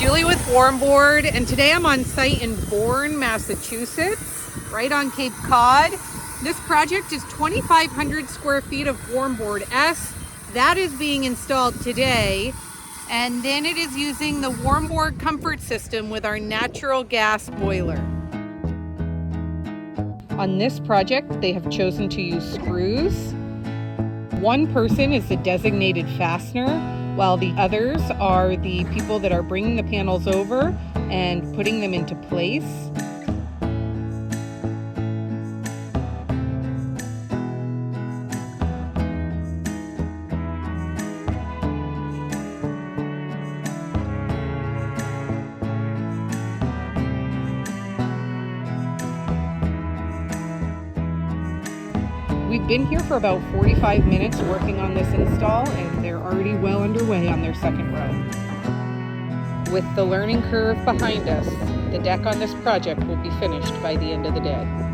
Julie with Warmboard, and today I'm on site in Bourne, Massachusetts, right on Cape Cod. This project is 2,500 square feet of Warmboard-S. That is being installed today, and then it is using the Warmboard comfort system with our natural gas boiler. On this project, they have chosen to use screws. One person is the designated fastener, while the others are the people that are bringing the panels over and putting them into place. We've been here for about 45 minutes working on this install, and they're already well underway on their second row. With the learning curve behind us, the deck on this project will be finished by the end of the day.